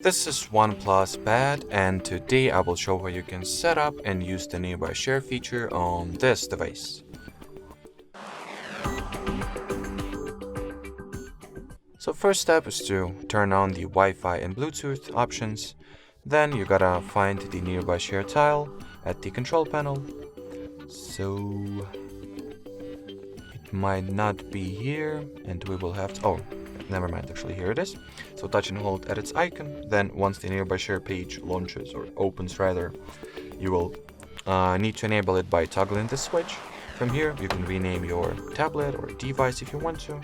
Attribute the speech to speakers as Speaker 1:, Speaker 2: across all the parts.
Speaker 1: This is OnePlus Pad, and today I will show how you can set up and use the nearby share feature on this device. So first step is to turn on the Wi-Fi and Bluetooth options. Then you gotta find the nearby share tile at the control panel. So it might not be here, and we will have to, oh, never mind, actually here it is. So touch and hold at its icon, then once the nearby share page launches, or opens rather, you will need to enable it by toggling this switch. From here you can rename your tablet or device if you want to.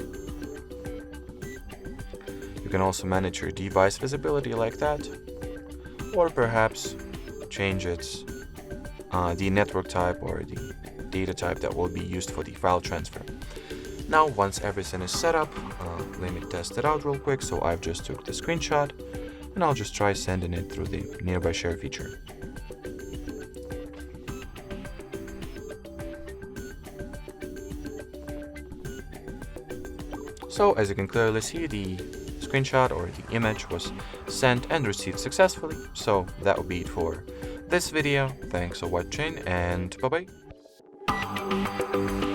Speaker 1: You can also manage your device visibility like that, or perhaps change its the network type or the data type that will be used for the file transfer. Now once everything is set up, let me test it out real quick. So I've just took the screenshot and I'll just try sending it through the nearby share feature. So as you can clearly see, the screenshot or the image was sent and received successfully. So that will be it for this video. Thanks for watching and bye bye.